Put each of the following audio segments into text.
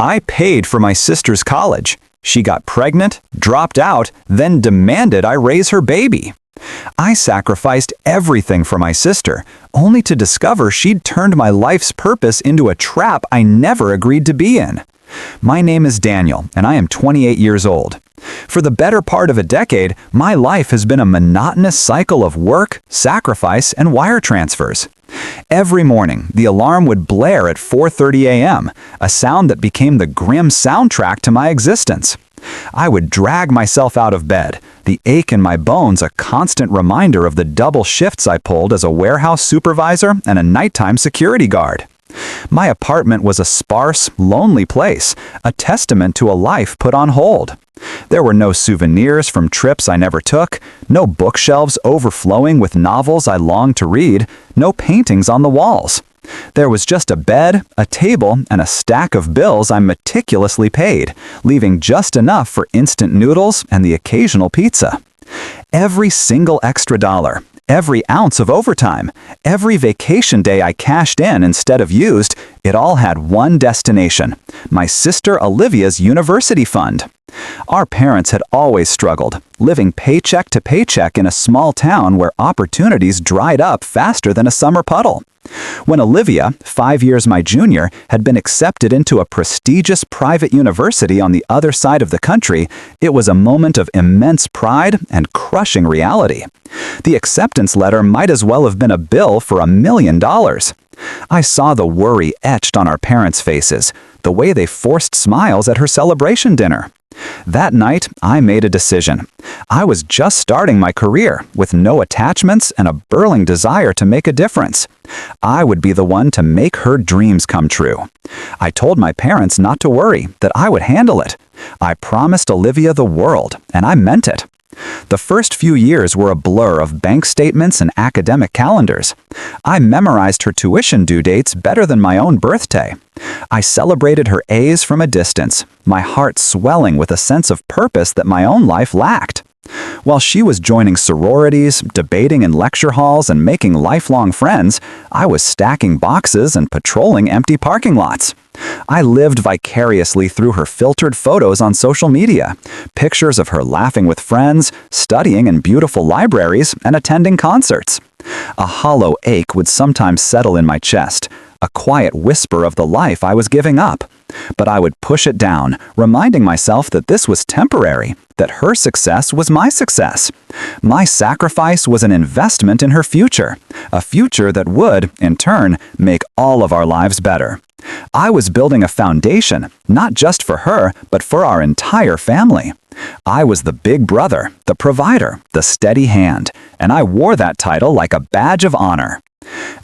I paid for my sister's college. She got pregnant, dropped out, then demanded I raise her baby. I sacrificed everything for my sister, only to discover she'd turned my life's purpose into a trap I never agreed to be in. My name is Daniel, and I am 28 years old. For the better part of a decade, my life has been a monotonous cycle of work, sacrifice, and wire transfers. Every morning, the alarm would blare at 4:30 a.m., a sound that became the grim soundtrack to my existence. I would drag myself out of bed, the ache in my bones a constant reminder of the double shifts I pulled as a warehouse supervisor and a nighttime security guard. My apartment was a sparse, lonely place, a testament to a life put on hold. There were no souvenirs from trips I never took, no bookshelves overflowing with novels I longed to read, no paintings on the walls. There was just a bed, a table, and a stack of bills I meticulously paid, leaving just enough for instant noodles and the occasional pizza. Every single extra dollar, every ounce of overtime, every vacation day I cashed in instead of used, it all had one destination: my sister Olivia's university fund. Our parents had always struggled, living paycheck to paycheck in a small town where opportunities dried up faster than a summer puddle. When Olivia, 5 years my junior, had been accepted into a prestigious private university on the other side of the country, it was a moment of immense pride and crushing reality. The acceptance letter might as well have been a bill for $1 million. I saw the worry etched on our parents' faces, the way they forced smiles at her celebration dinner. That night, I made a decision. I was just starting my career, with no attachments and a burning desire to make a difference. I would be the one to make her dreams come true. I told my parents not to worry, that I would handle it. I promised Olivia the world, and I meant it. The first few years were a blur of bank statements and academic calendars. I memorized her tuition due dates better than my own birthday. I celebrated her A's from a distance, my heart swelling with a sense of purpose that my own life lacked. While she was joining sororities, debating in lecture halls, and making lifelong friends, I was stacking boxes and patrolling empty parking lots. I lived vicariously through her filtered photos on social media, pictures of her laughing with friends, studying in beautiful libraries, and attending concerts. A hollow ache would sometimes settle in my chest, a quiet whisper of the life I was giving up. But I would push it down, reminding myself that this was temporary, that her success was my success. My sacrifice was an investment in her future, a future that would, in turn, make all of our lives better. I was building a foundation, not just for her, but for our entire family. I was the big brother, the provider, the steady hand, and I wore that title like a badge of honor.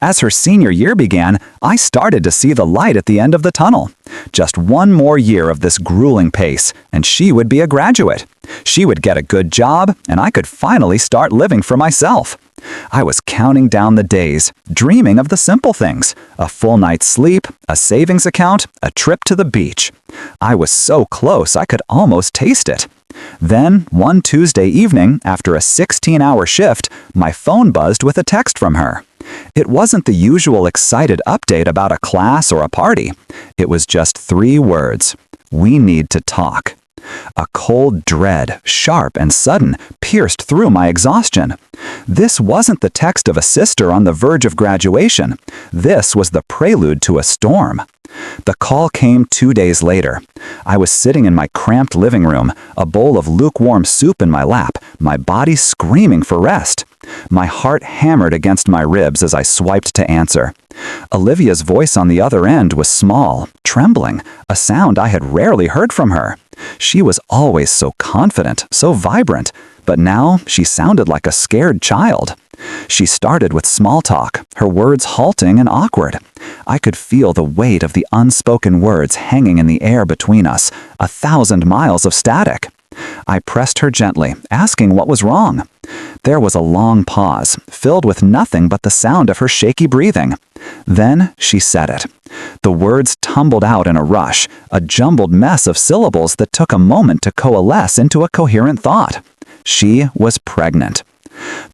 As her senior year began, I started to see the light at the end of the tunnel. Just one more year of this grueling pace, and she would be a graduate. She would get a good job, and I could finally start living for myself. I was counting down the days, dreaming of the simple things: a full night's sleep, a savings account, a trip to the beach. I was so close I could almost taste it. Then, one Tuesday evening, after a 16-hour shift, my phone buzzed with a text from her. It wasn't the usual excited update about a class or a party. It was just 3 words: "We need to talk." A cold dread, sharp and sudden, pierced through my exhaustion. This wasn't the text of a sister on the verge of graduation. This was the prelude to a storm. The call came 2 days later. I was sitting in my cramped living room, a bowl of lukewarm soup in my lap, my body screaming for rest. My heart hammered against my ribs as I swiped to answer. Olivia's voice on the other end was small, trembling, a sound I had rarely heard from her. She was always so confident, so vibrant, but now she sounded like a scared child. She started with small talk, her words halting and awkward. I could feel the weight of the unspoken words hanging in the air between us, 1,000 miles of static. I pressed her gently, asking what was wrong. There was a long pause, filled with nothing but the sound of her shaky breathing. Then she said it. The words tumbled out in a rush, a jumbled mess of syllables that took a moment to coalesce into a coherent thought. She was pregnant.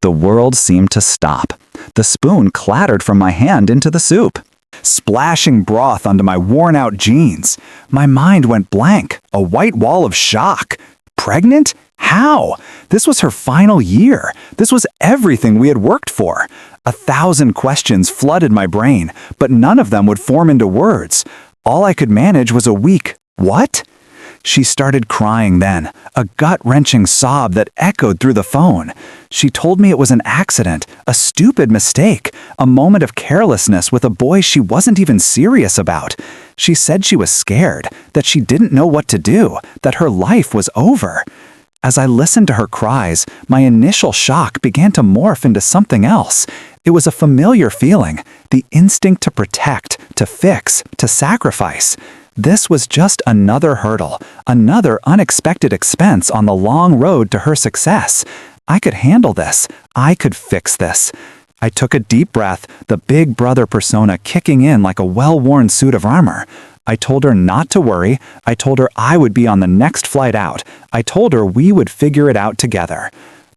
The world seemed to stop. The spoon clattered from my hand into the soup. splashing broth onto my worn-out jeans. My mind went blank, a white wall of shock. Pregnant? How? This was her final year. This was everything we had worked for. 1,000 questions flooded my brain, but none of them would form into words. All I could manage was a weak, "What?" She started crying then, a gut-wrenching sob that echoed through the phone. She told me it was an accident, a stupid mistake, a moment of carelessness with a boy she wasn't even serious about. She said she was scared, that she didn't know what to do, that her life was over. As I listened to her cries, my initial shock began to morph into something else. It was a familiar feeling, the instinct to protect, to fix, to sacrifice. This was just another hurdle, another unexpected expense on the long road to her success. I could handle this. I could fix this. I took a deep breath, the big brother persona kicking in like a well-worn suit of armor. I told her not to worry. I told her I would be on the next flight out. I told her we would figure it out together.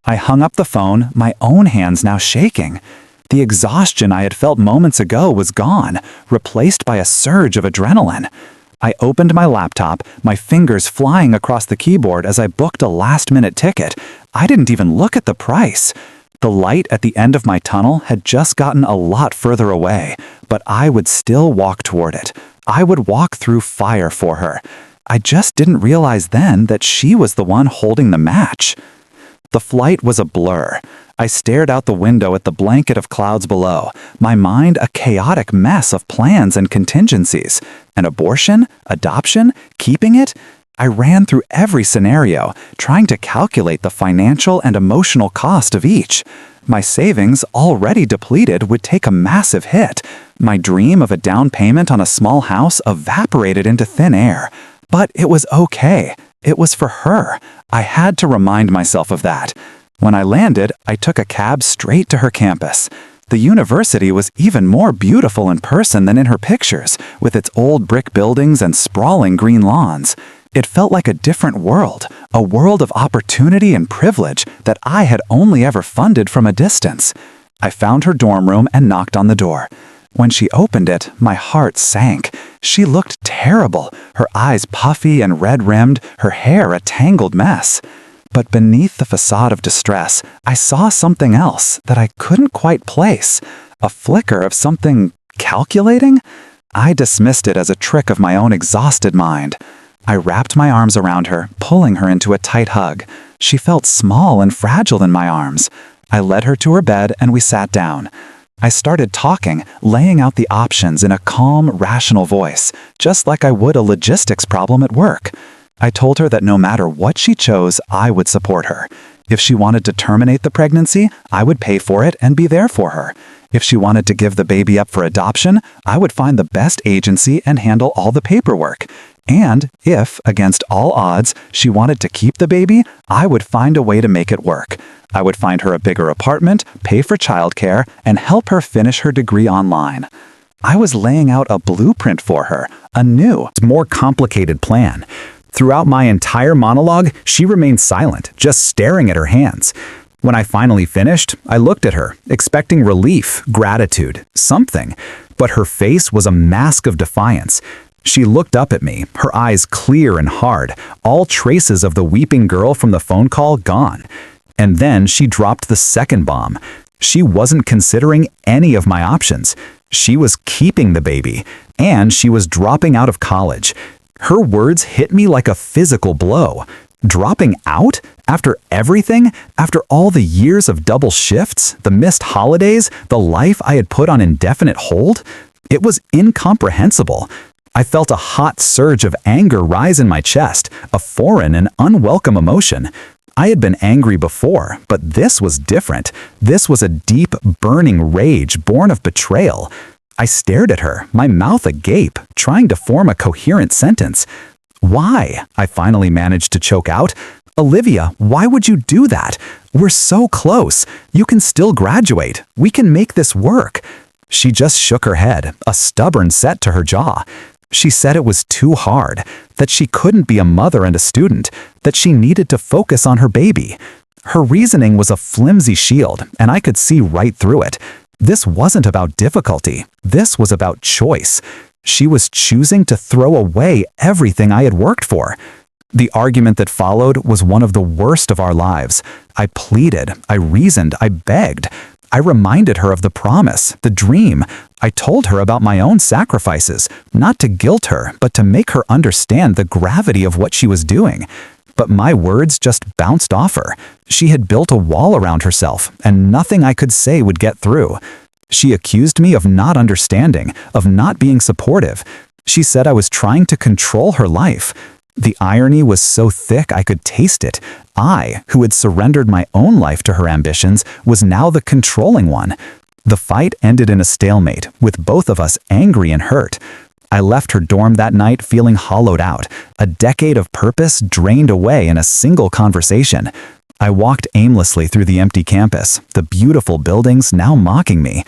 I hung up the phone, my own hands now shaking. The exhaustion I had felt moments ago was gone, replaced by a surge of adrenaline. I opened my laptop, my fingers flying across the keyboard as I booked a last-minute ticket. I didn't even look at the price. The light at the end of my tunnel had just gotten a lot further away, but I would still walk toward it. I would walk through fire for her. I just didn't realize then that she was the one holding the match. The flight was a blur. I stared out the window at the blanket of clouds below, my mind a chaotic mess of plans and contingencies. An abortion? Adoption? Keeping it? I ran through every scenario, trying to calculate the financial and emotional cost of each. My savings, already depleted, would take a massive hit. My dream of a down payment on a small house evaporated into thin air. But it was okay. It was for her. I had to remind myself of that. When I landed, I took a cab straight to her campus. The university was even more beautiful in person than in her pictures, with its old brick buildings and sprawling green lawns. It felt like a different world, a world of opportunity and privilege that I had only ever funded from a distance. I found her dorm room and knocked on the door. When she opened it, my heart sank. She looked terrible, her eyes puffy and red-rimmed, her hair a tangled mess. But beneath the facade of distress, I saw something else that I couldn't quite place. A flicker of something calculating? I dismissed it as a trick of my own exhausted mind. I wrapped my arms around her, pulling her into a tight hug. She felt small and fragile in my arms. I led her to her bed and we sat down. I started talking, laying out the options in a calm, rational voice, just like I would a logistics problem at work. I told her that no matter what she chose, I would support her. If she wanted to terminate the pregnancy, I would pay for it and be there for her. If she wanted to give the baby up for adoption, I would find the best agency and handle all the paperwork. And if, against all odds, she wanted to keep the baby, I would find a way to make it work. I would find her a bigger apartment, pay for childcare, and help her finish her degree online. I was laying out a blueprint for her, a new, more complicated plan. Throughout my entire monologue, she remained silent, just staring at her hands. When I finally finished, I looked at her, expecting relief, gratitude, something. But her face was a mask of defiance. She looked up at me, her eyes clear and hard, all traces of the weeping girl from the phone call gone. And then she dropped the second bomb. She wasn't considering any of my options. She was keeping the baby, and she was dropping out of college. Her words hit me like a physical blow. Dropping out? After everything? After all the years of double shifts, the missed holidays, the life I had put on indefinite hold? It was incomprehensible. I felt a hot surge of anger rise in my chest, a foreign and unwelcome emotion. I had been angry before, but this was different. This was a deep, burning rage born of betrayal. I stared at her, my mouth agape, trying to form a coherent sentence. "Why?" I finally managed to choke out. "Olivia, why would you do that? We're so close. You can still graduate. We can make this work." She just shook her head, a stubborn set to her jaw. She said it was too hard, that she couldn't be a mother and a student, that she needed to focus on her baby. Her reasoning was a flimsy shield, and I could see right through it. This wasn't about difficulty. This was about choice. She was choosing to throw away everything I had worked for. The argument that followed was one of the worst of our lives. I pleaded, I reasoned, I begged. I reminded her of the promise, the dream. I told her about my own sacrifices, not to guilt her, but to make her understand the gravity of what she was doing. But my words just bounced off her. She had built a wall around herself, and nothing I could say would get through. She accused me of not understanding, of not being supportive. She said I was trying to control her life. The irony was so thick I could taste it. I, who had surrendered my own life to her ambitions, was now the controlling one. The fight ended in a stalemate, with both of us angry and hurt. I left her dorm that night feeling hollowed out, a decade of purpose drained away in a single conversation. I walked aimlessly through the empty campus, the beautiful buildings now mocking me.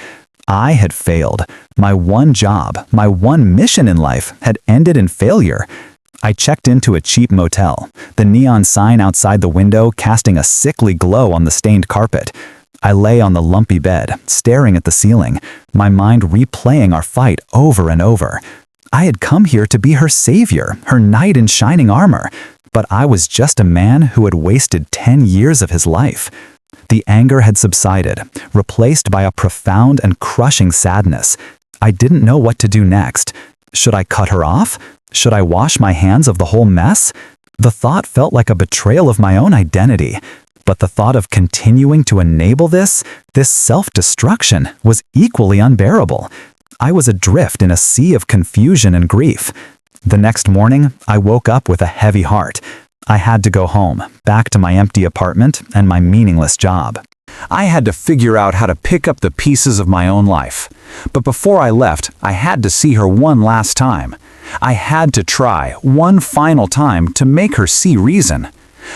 I had failed. My one job, my one mission in life, had ended in failure. I checked into a cheap motel, the neon sign outside the window casting a sickly glow on the stained carpet. I lay on the lumpy bed, staring at the ceiling, my mind replaying our fight over and over. I had come here to be her savior, her knight in shining armor, but I was just a man who had wasted 10 years of his life. The anger had subsided, replaced by a profound and crushing sadness. I didn't know what to do next. Should I cut her off? Should I wash my hands of the whole mess? The thought felt like a betrayal of my own identity. But the thought of continuing to enable this self-destruction, was equally unbearable. I was adrift in a sea of confusion and grief. The next morning, I woke up with a heavy heart. I had to go home, back to my empty apartment and my meaningless job. I had to figure out how to pick up the pieces of my own life. But before I left, I had to see her one last time. I had to try one final time to make her see reason.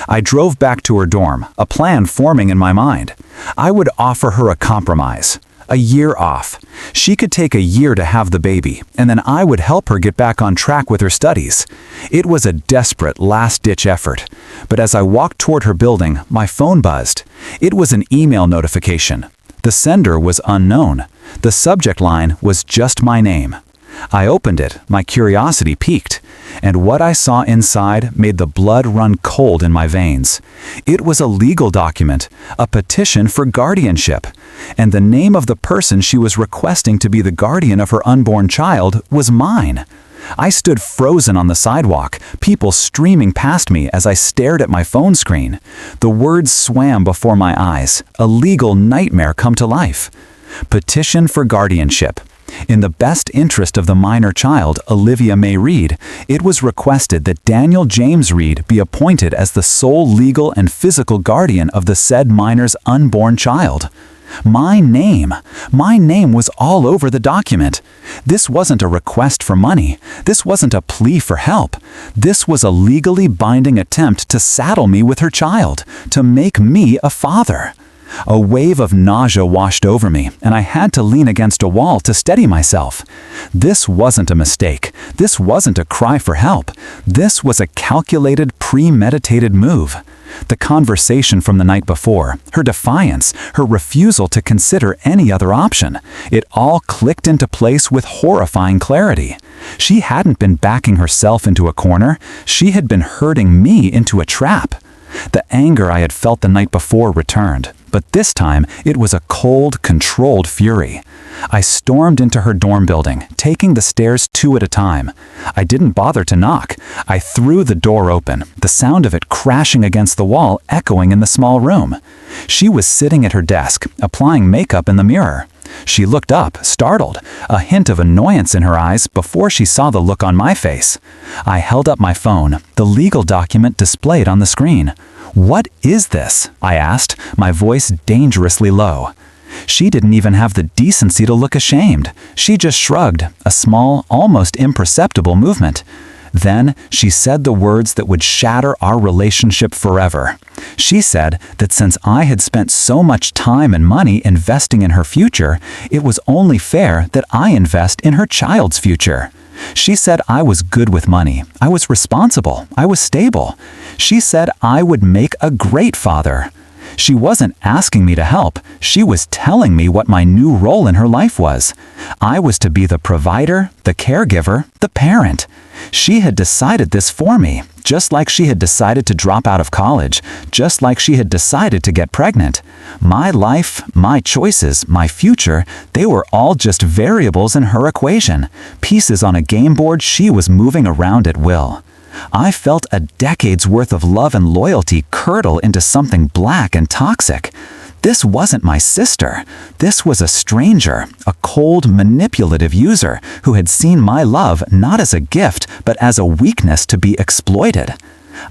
I drove back to her dorm, a plan forming in my mind. I would offer her a compromise. A year off. She could take a year to have the baby, and then I would help her get back on track with her studies. It was a desperate, last-ditch effort. But as I walked toward her building, my phone buzzed. It was an email notification. The sender was unknown. The subject line was just my name. I opened it, my curiosity piqued, and what I saw inside made the blood run cold in my veins. It was a legal document, a petition for guardianship, and the name of the person she was requesting to be the guardian of her unborn child was mine. I stood frozen on the sidewalk, people streaming past me as I stared at my phone screen. The words swam before my eyes, a legal nightmare come to life. Petition for guardianship. In the best interest of the minor child, Olivia May Reed, it was requested that Daniel James Reed be appointed as the sole legal and physical guardian of the said minor's unborn child. My name was all over the document. This wasn't a request for money. This wasn't a plea for help. This was a legally binding attempt to saddle me with her child, to make me a father. A wave of nausea washed over me, and I had to lean against a wall to steady myself. This wasn't a mistake. This wasn't a cry for help. This was a calculated, premeditated move. The conversation from the night before, her defiance, her refusal to consider any other option, it all clicked into place with horrifying clarity. She hadn't been backing herself into a corner. She had been herding me into a trap. The anger I had felt the night before returned, but this time it was a cold, controlled fury. I stormed into her dorm building, taking the stairs 2 at a time. I didn't bother to knock. I threw the door open, the sound of it crashing against the wall echoing in the small room. She was sitting at her desk, applying makeup in the mirror. She looked up, startled, a hint of annoyance in her eyes before she saw the look on my face. I held up my phone, the legal document displayed on the screen. "What is this?" I asked, my voice dangerously low. She didn't even have the decency to look ashamed. She just shrugged, a small, almost imperceptible movement. Then she said the words that would shatter our relationship forever. She said that since I had spent so much time and money investing in her future, it was only fair that I invest in her child's future. She said I was good with money, I was responsible, I was stable. She said I would make a great father. She wasn't asking me to help, she was telling me what my new role in her life was. I was to be the provider, the caregiver, the parent. She had decided this for me, just like she had decided to drop out of college, just like she had decided to get pregnant. My life, my choices, my future, they were all just variables in her equation, pieces on a game board she was moving around at will. I felt a decade's worth of love and loyalty curdle into something black and toxic. This wasn't my sister. This was a stranger, a cold, manipulative user who had seen my love not as a gift but as a weakness to be exploited.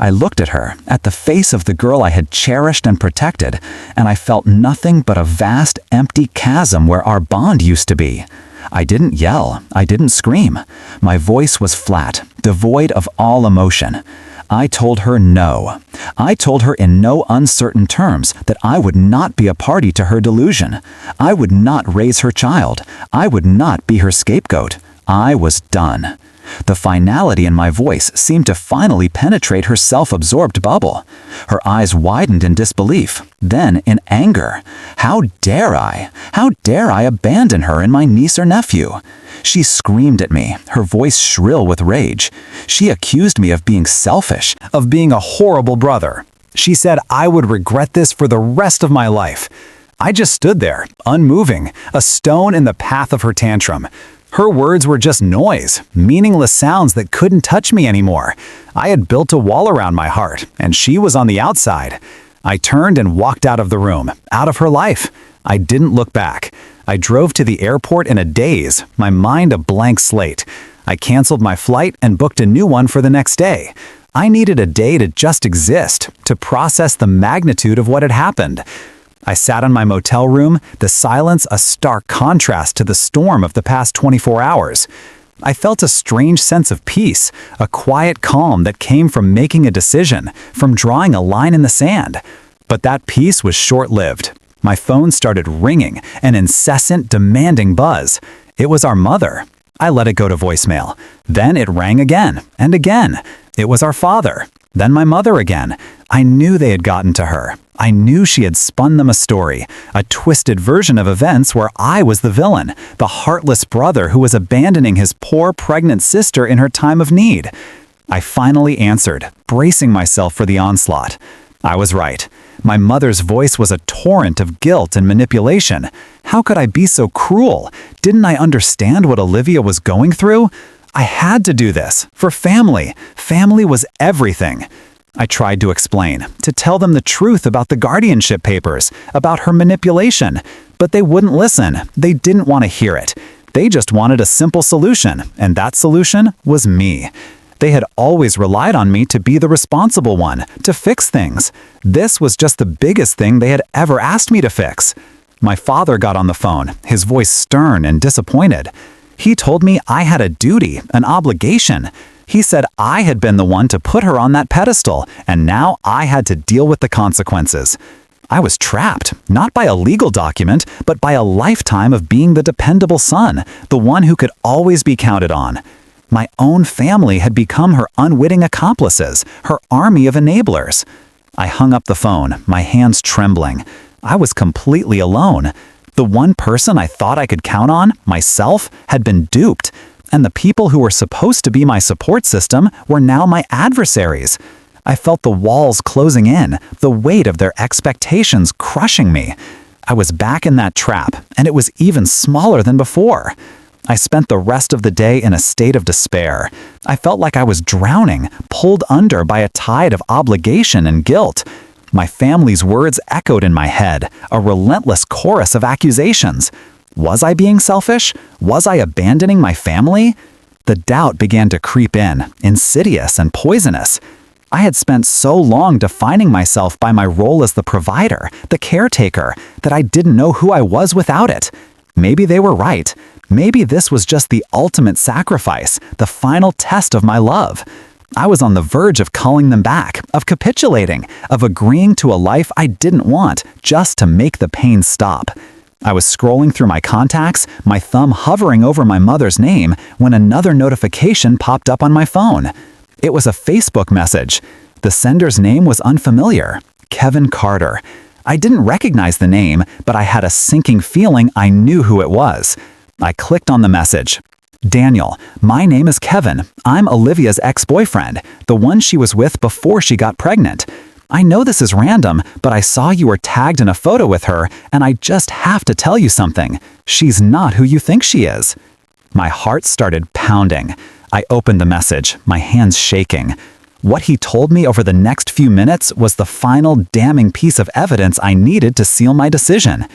I looked at her, at the face of the girl I had cherished and protected, and I felt nothing but a vast, empty chasm where our bond used to be. I didn't yell. I didn't scream. My voice was flat, devoid of all emotion. I told her no. I told her in no uncertain terms that I would not be a party to her delusion. I would not raise her child. I would not be her scapegoat. I was done. The finality in my voice seemed to finally penetrate her self-absorbed bubble. Her eyes widened in disbelief, then in anger. How dare I? How dare I abandon her and my niece or nephew? She screamed at me, her voice shrill with rage. She accused me of being selfish, of being a horrible brother. She said I would regret this for the rest of my life. I just stood there, unmoving, a stone in the path of her tantrum. Her words were just noise, meaningless sounds that couldn't touch me anymore. I had built a wall around my heart, and she was on the outside. I turned and walked out of the room, out of her life. I didn't look back. I drove to the airport in a daze, my mind a blank slate. I canceled my flight and booked a new one for the next day. I needed a day to just exist, to process the magnitude of what had happened. I sat in my motel room, the silence a stark contrast to the storm of the past 24 hours. I felt a strange sense of peace, a quiet calm that came from making a decision, from drawing a line in the sand. But that peace was short-lived. My phone started ringing, an incessant, demanding buzz. It was our mother. I let it go to voicemail. Then it rang again, and again. It was our father. Then my mother again. I knew they had gotten to her. I knew she had spun them a story, a twisted version of events where I was the villain, the heartless brother who was abandoning his poor pregnant sister in her time of need. I finally answered, bracing myself for the onslaught. I was right. My mother's voice was a torrent of guilt and manipulation. How could I be so cruel? Didn't I understand what Olivia was going through? I had to do this, for family. Family was everything. I tried to explain, to tell them the truth about the guardianship papers, about her manipulation, but they wouldn't listen. They didn't want to hear it. They just wanted a simple solution, and that solution was me. They had always relied on me to be the responsible one, to fix things. This was just the biggest thing they had ever asked me to fix. My father got on the phone, his voice stern and disappointed. He told me I had a duty, an obligation. He said I had been the one to put her on that pedestal, and now I had to deal with the consequences. I was trapped, not by a legal document, but by a lifetime of being the dependable son, the one who could always be counted on. My own family had become her unwitting accomplices, her army of enablers. I hung up the phone, my hands trembling. I was completely alone. The one person I thought I could count on, myself, had been duped. And the people who were supposed to be my support system were now my adversaries. I felt the walls closing in, the weight of their expectations crushing me. I was back in that trap, and it was even smaller than before. I spent the rest of the day in a state of despair. I felt like I was drowning, pulled under by a tide of obligation and guilt. My family's words echoed in my head, a relentless chorus of accusations. Was I being selfish? Was I abandoning my family? The doubt began to creep in, insidious and poisonous. I had spent so long defining myself by my role as the provider, the caretaker, that I didn't know who I was without it. Maybe they were right. Maybe this was just the ultimate sacrifice, the final test of my love. I was on the verge of calling them back, of capitulating, of agreeing to a life I didn't want, just to make the pain stop. I was scrolling through my contacts, my thumb hovering over my mother's name, when another notification popped up on my phone. It was a Facebook message. The sender's name was unfamiliar. Kevin Carter. I didn't recognize the name, but I had a sinking feeling I knew who it was. I clicked on the message. Daniel, my name is Kevin. I'm Olivia's ex-boyfriend, the one she was with before she got pregnant. I know this is random, but I saw you were tagged in a photo with her, and I just have to tell you something. She's not who you think she is. My heart started pounding. I opened the message, my hands shaking. What he told me over the next few minutes was the final damning piece of evidence I needed to seal my decision.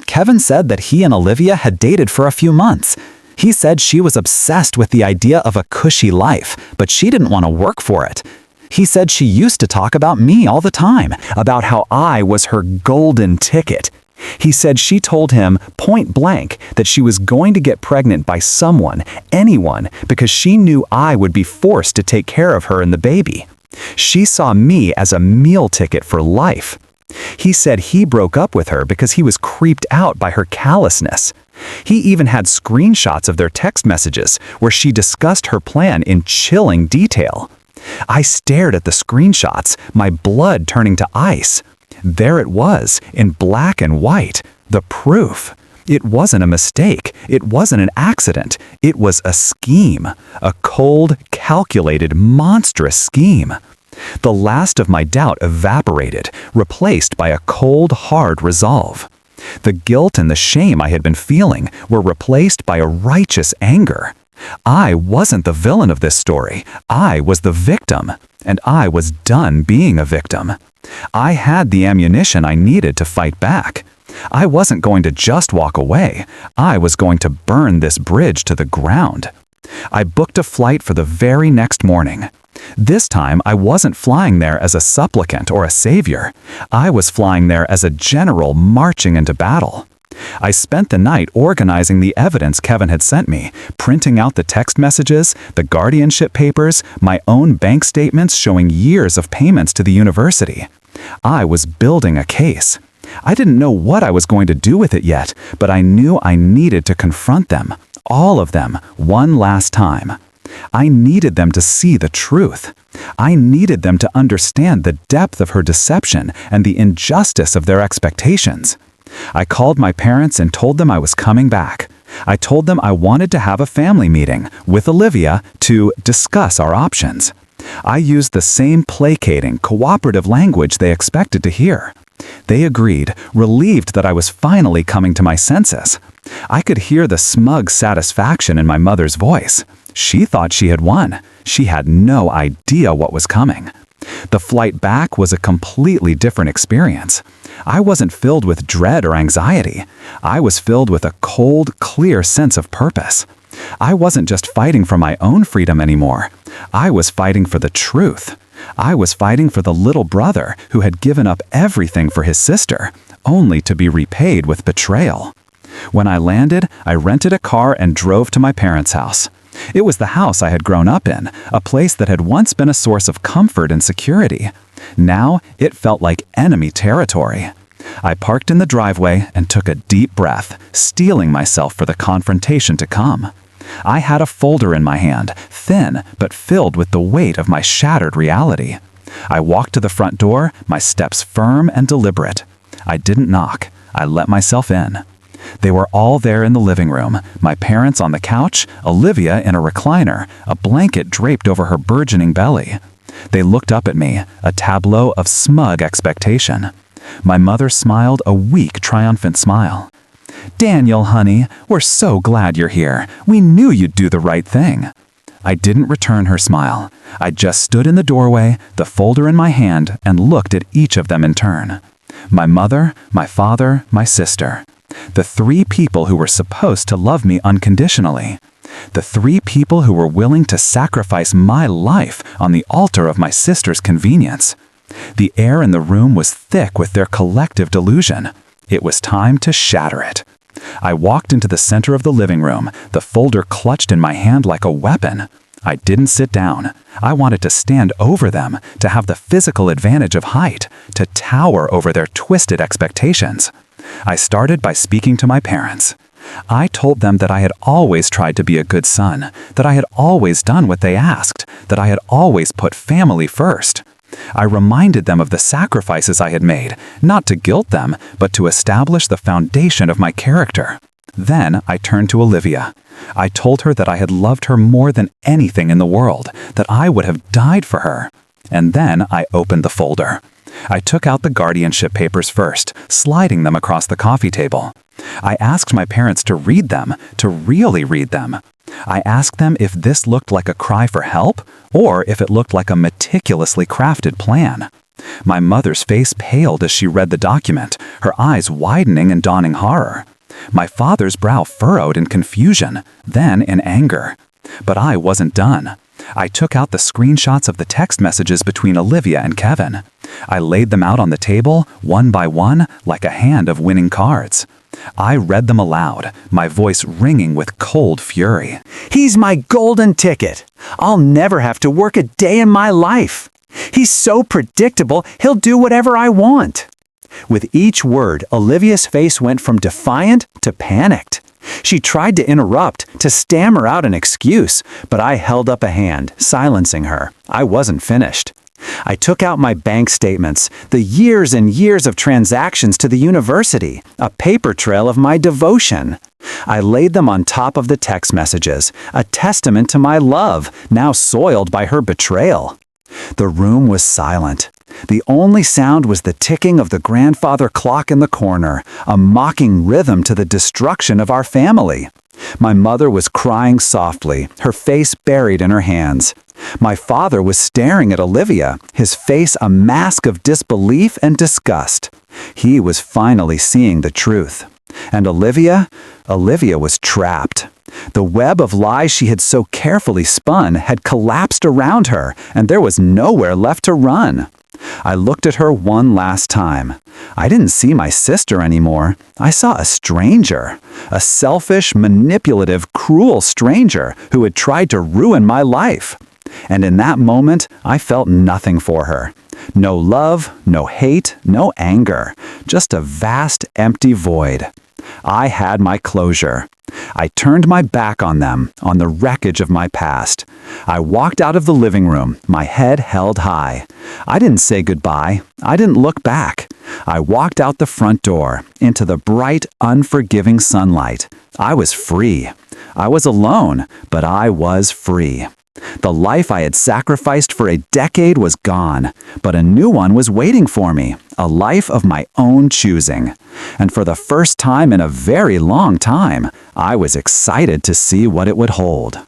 Kevin said that he and Olivia had dated for a few months. He said she was obsessed with the idea of a cushy life, but she didn't want to work for it. He said she used to talk about me all the time, about how I was her golden ticket. He said she told him point blank that she was going to get pregnant by someone, anyone, because she knew I would be forced to take care of her and the baby. She saw me as a meal ticket for life. He said he broke up with her because he was creeped out by her callousness. He even had screenshots of their text messages where she discussed her plan in chilling detail. I stared at the screenshots, my blood turning to ice. There it was, in black and white, the proof. It wasn't a mistake. It wasn't an accident. It was a scheme, a cold, calculated, monstrous scheme. The last of my doubt evaporated, replaced by a cold, hard resolve. The guilt and the shame I had been feeling were replaced by a righteous anger. I wasn't the villain of this story. I was the victim, and I was done being a victim. I had the ammunition I needed to fight back. I wasn't going to just walk away. I was going to burn this bridge to the ground. I booked a flight for the very next morning. This time, I wasn't flying there as a supplicant or a savior. I was flying there as a general marching into battle. I spent the night organizing the evidence Kevin had sent me, printing out the text messages, the guardianship papers, my own bank statements showing years of payments to the university. I was building a case. I didn't know what I was going to do with it yet, but I knew I needed to confront them, all of them, one last time. I needed them to see the truth. I needed them to understand the depth of her deception and the injustice of their expectations. I called my parents and told them I was coming back. I told them I wanted to have a family meeting with Olivia to discuss our options. I used the same placating, cooperative language they expected to hear. They agreed, relieved that I was finally coming to my senses. I could hear the smug satisfaction in my mother's voice. She thought she had won. She had no idea what was coming. The flight back was a completely different experience. I wasn't filled with dread or anxiety. I was filled with a cold, clear sense of purpose. I wasn't just fighting for my own freedom anymore. I was fighting for the truth. I was fighting for the little brother who had given up everything for his sister, only to be repaid with betrayal. When I landed, I rented a car and drove to my parents' house. It was the house I had grown up in, a place that had once been a source of comfort and security. Now, it felt like enemy territory. I parked in the driveway and took a deep breath, steeling myself for the confrontation to come. I had a folder in my hand, thin but filled with the weight of my shattered reality. I walked to the front door, my steps firm and deliberate. I didn't knock. I let myself in. They were all there in the living room, my parents on the couch, Olivia in a recliner, a blanket draped over her burgeoning belly. They looked up at me, a tableau of smug expectation. My mother smiled a weak, triumphant smile. "Daniel, honey, we're so glad you're here. We knew you'd do the right thing." I didn't return her smile. I just stood in the doorway, the folder in my hand, and looked at each of them in turn. My mother, my father, my sister. The three people who were supposed to love me unconditionally. The three people who were willing to sacrifice my life on the altar of my sister's convenience. The air in the room was thick with their collective delusion. It was time to shatter it. I walked into the center of the living room, the folder clutched in my hand like a weapon. I didn't sit down. I wanted to stand over them, to have the physical advantage of height, to tower over their twisted expectations. I started by speaking to my parents. I told them that I had always tried to be a good son, that I had always done what they asked, that I had always put family first. I reminded them of the sacrifices I had made, not to guilt them, but to establish the foundation of my character. Then I turned to Olivia. I told her that I had loved her more than anything in the world, that I would have died for her. And then I opened the folder. I took out the guardianship papers first, sliding them across the coffee table. I asked my parents to read them, to really read them. I asked them if this looked like a cry for help, or if it looked like a meticulously crafted plan. My mother's face paled as she read the document, her eyes widening in dawning horror. My father's brow furrowed in confusion, then in anger. But I wasn't done. I took out the screenshots of the text messages between Olivia and Kevin. I laid them out on the table, one by one, like a hand of winning cards. I read them aloud, my voice ringing with cold fury. He's my golden ticket. I'll never have to work a day in my life. He's so predictable, he'll do whatever I want. With each word, Olivia's face went from defiant to panicked. She tried to interrupt, to stammer out an excuse, but I held up a hand, silencing her. I wasn't finished. I took out my bank statements, the years and years of transactions to the university, a paper trail of my devotion. I laid them on top of the text messages, a testament to my love, now soiled by her betrayal. The room was silent. The only sound was the ticking of the grandfather clock in the corner, a mocking rhythm to the destruction of our family. My mother was crying softly, her face buried in her hands. My father was staring at Olivia, his face a mask of disbelief and disgust. He was finally seeing the truth. And Olivia was trapped. The web of lies she had so carefully spun had collapsed around her, and there was nowhere left to run. I looked at her one last time. I didn't see my sister anymore. I saw a stranger, a selfish, manipulative, cruel stranger who had tried to ruin my life. And in that moment, I felt nothing for her. No love, no hate, no anger, just a vast, empty void. I had my closure. I turned my back on them, on the wreckage of my past. I walked out of the living room, my head held high. I didn't say goodbye. I didn't look back. I walked out the front door, into the bright, unforgiving sunlight. I was free. I was alone, but I was free. The life I had sacrificed for a decade was gone, but a new one was waiting for me, a life of my own choosing. And for the first time in a very long time, I was excited to see what it would hold.